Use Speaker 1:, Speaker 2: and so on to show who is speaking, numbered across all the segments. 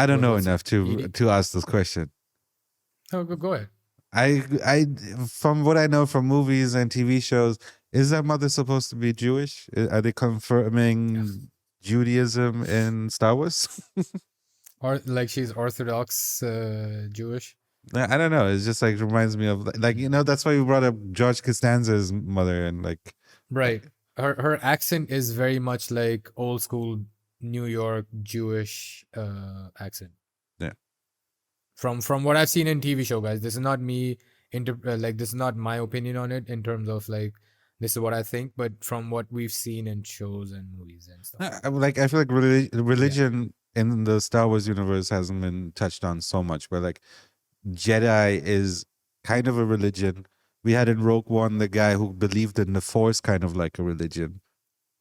Speaker 1: I don't know
Speaker 2: What's
Speaker 1: enough to ask this question.
Speaker 2: Oh, go ahead.
Speaker 1: I from what I know from movies and TV shows, is that mother supposed to be Jewish? Are they confirming Judaism in Star Wars?
Speaker 2: Or like she's Orthodox Jewish.
Speaker 1: I don't know. It's just like reminds me of like that's why we brought up George Costanza's mother and like
Speaker 2: right. Her accent is very much like old school New York Jewish accent.
Speaker 1: Yeah.
Speaker 2: From what I've seen in TV show, guys, this is not me like this is not my opinion on it in terms of like this is what I think, but from what we've seen in shows and movies and stuff.
Speaker 1: I feel like religion in the Star Wars universe hasn't been touched on so much, but like Jedi is kind of a religion. We had in Rogue One the guy who believed in the Force, kind of like a religion,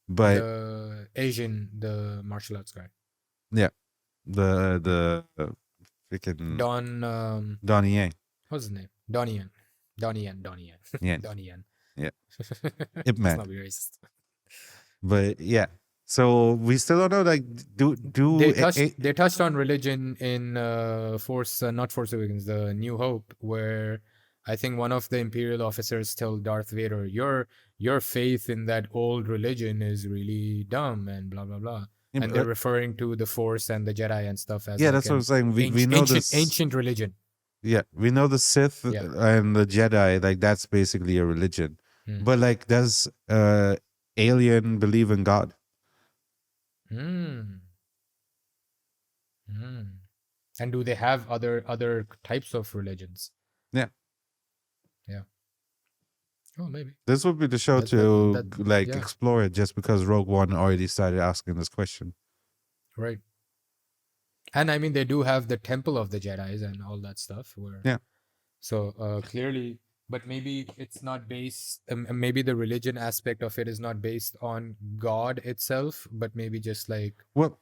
Speaker 1: but
Speaker 2: the martial arts guy.
Speaker 1: Yeah, the freaking Donnie Yang.
Speaker 2: What's his name? Donnie Yen.
Speaker 1: Yeah.
Speaker 2: Donnie Yen.
Speaker 1: Yeah.
Speaker 2: Ip Man. Let's not be racist.
Speaker 1: But yeah, so we still don't know. Like,
Speaker 2: they touched on religion in not Force Awakens, the New Hope, where I think one of the Imperial officers told Darth Vader, "Your faith in that old religion is really dumb," and blah blah blah. Yeah, and they're referring to the Force and the Jedi and stuff as
Speaker 1: that's what I'm saying. We know this
Speaker 2: ancient religion.
Speaker 1: Yeah, we know the Sith and the Jedi. Like that's basically a religion. But like, does alien believe in God?
Speaker 2: And do they have other types of religions?
Speaker 1: Yeah.
Speaker 2: Oh, maybe.
Speaker 1: This would be the show to explore it, just because Rogue One already started asking this question.
Speaker 2: Right. And I mean, they do have the Temple of the Jedis and all that stuff. So clearly, but maybe it's not based. Maybe the religion aspect of it is not based on God itself, but maybe just like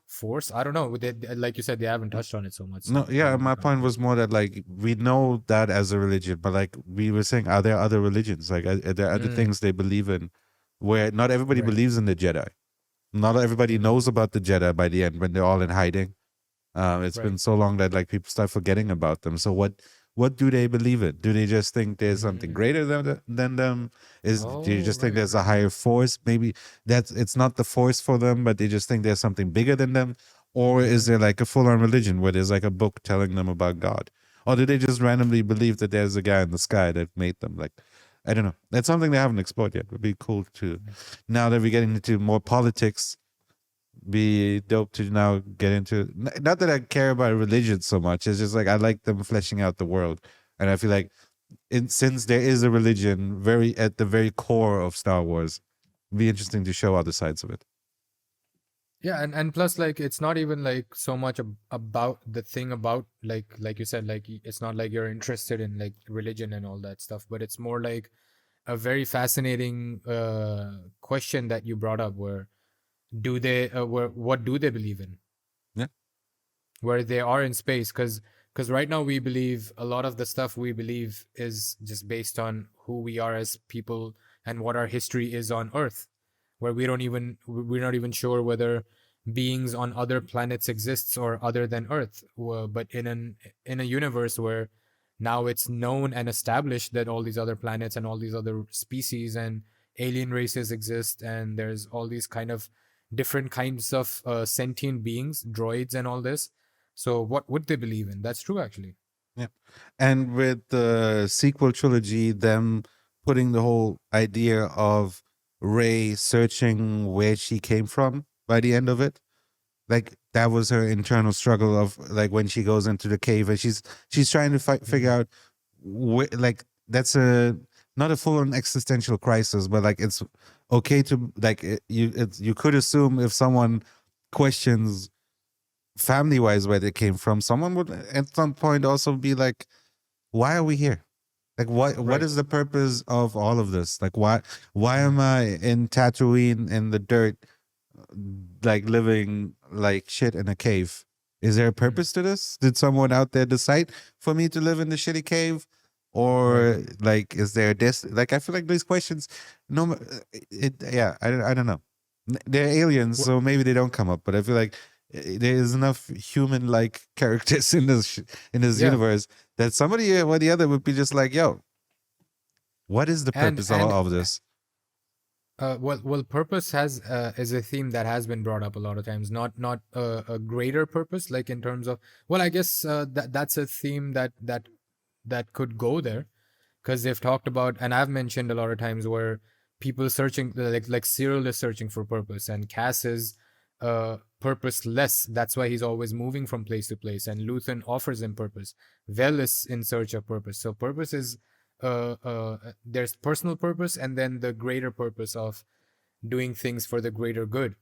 Speaker 2: Force. I don't know. Like you said, they haven't touched on it so much.
Speaker 1: No, yeah. My point was more that like we know that as a religion, but like we were saying, are there other religions? Like are there other things they believe in, where not everybody believes in the Jedi. Not everybody knows about the Jedi by the end when they're all in hiding. It's been so long that like people start forgetting about them. So what do they believe in? Do they just think there's something greater than them? Do you just think there's a higher force? Maybe it's not the force for them, but they just think there's something bigger than them. Or is there like a full-on religion where there's like a book telling them about God? Or do they just randomly believe that there's a guy in the sky that made them? Like, I don't know. That's something they haven't explored yet. It would be cool to, now that we're getting into more politics, be dope to now get into. Not that I care about religion so much. It's just like I like them fleshing out the world, and I feel like since there is a religion very at the very core of Star Wars, it'd be interesting to show other sides of it.
Speaker 2: Yeah, and plus like it's not even like so much about the thing about like you said, like it's not like you're interested in like religion and all that stuff, but it's more like a very fascinating question that you brought up, where do they what do they believe in?
Speaker 1: Yeah,
Speaker 2: where they are in space, because right now we believe a lot of the stuff we believe is just based on who we are as people and what our history is on Earth, where we're not even sure whether beings on other planets exists or other than Earth. But in a universe where now it's known and established that all these other planets and all these other species and alien races exist, and there's all these kind of different kinds of sentient beings, droids and all this. So what would they believe in? That's true, actually.
Speaker 1: Yeah. And with the sequel trilogy, them putting the whole idea of Rey searching where she came from by the end of it, like that was her internal struggle of like when she goes into the cave and she's trying to figure out where, like that's not a full-on existential crisis, but like it's okay to like you could assume if someone questions family-wise where they came from, someone would at some point also be like, why are we here? Like what is the purpose of all of this? Like why am I in Tatooine in the dirt, like living like shit in a cave? Is there a purpose to this? Did someone out there decide for me to live in the shitty cave? Or like, is there this? Like, I feel like these questions, I don't know. They're aliens, so maybe they don't come up. But I feel like there is enough human-like characters in this
Speaker 2: Yeah.
Speaker 1: universe that somebody or the other would be just like, yo, what is the
Speaker 2: And
Speaker 1: purpose of this?
Speaker 2: well, purpose has is a theme that has been brought up a lot of times. Not a greater purpose, like in terms of. Well, I guess that's a theme that could go there, because they've talked about, and I've mentioned a lot of times where people searching, like Cyril is searching for purpose, and Cass is purposeless. That's why he's always moving from place to place, and Luthen offers him purpose. Vel is in search of purpose. So purpose is there's personal purpose, and then the greater purpose of doing things for the greater good,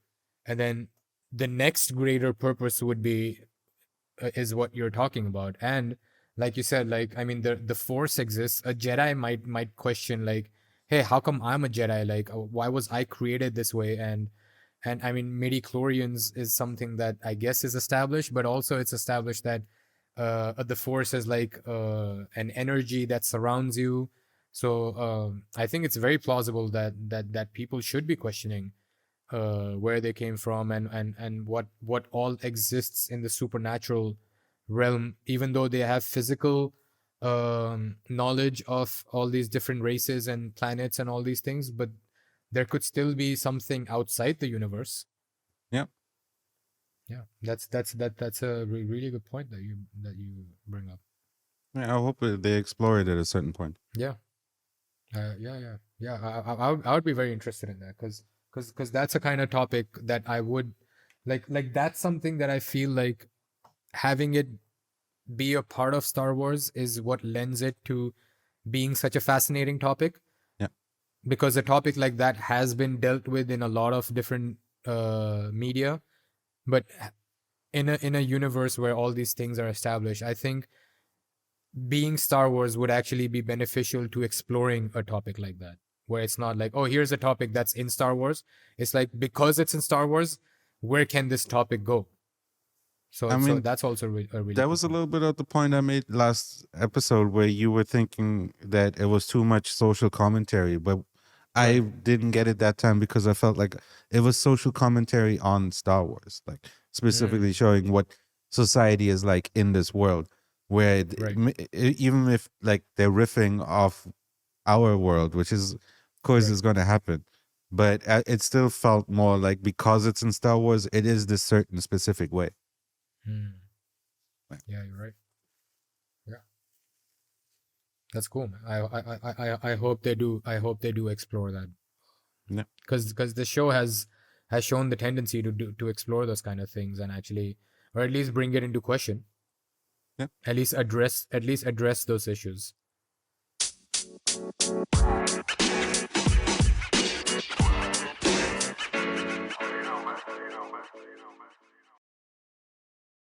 Speaker 2: and then the next greater purpose would be is what you're talking about. And like you said, like, I mean, the Force exists. A Jedi might question, like, hey, how come I'm a Jedi? Like, why was I created this way? And I mean, midi-chlorians is something that I guess is established, but also it's established that the Force is like an energy that surrounds you. So I think it's very plausible that people should be questioning where they came from, and what all exists in the supernatural realm, even though they have physical knowledge of all these different races and planets and all these things, but there could still be something outside the universe.
Speaker 1: Yeah.
Speaker 2: Yeah, that's a really good point that you bring up.
Speaker 1: Yeah, I hope they explore it at a certain point.
Speaker 2: Yeah, yeah. I would be very interested in that, because that's a kind of topic that I would like. That's something that I feel like having it be a part of Star Wars is what lends it to being such a fascinating topic.
Speaker 1: Yeah.
Speaker 2: Because a topic like that has been dealt with in a lot of different media, but in a universe where all these things are established, I think being Star Wars would actually be beneficial to exploring a topic like that, where it's not like, oh, here's a topic that's in Star Wars. It's like, because it's in Star Wars, where can this topic go? So,
Speaker 1: I mean,
Speaker 2: that's also a really
Speaker 1: that was a little bit of the point I made last episode, where you were thinking that it was too much social commentary, but I didn't get it that time because I felt like it was social commentary on Star Wars, like specifically showing what society is like in this world, where even if like they're riffing off our world, which is, of course, is going to happen, but it still felt more like, because it's in Star Wars, it is this certain specific way.
Speaker 2: Yeah, you're right. Yeah, that's cool, man. I hope they do. I hope they do explore that.
Speaker 1: Yeah.
Speaker 2: Because the show has shown the tendency to explore those kind of things, and actually, or at least bring it into question.
Speaker 1: Yeah.
Speaker 2: At least address those issues.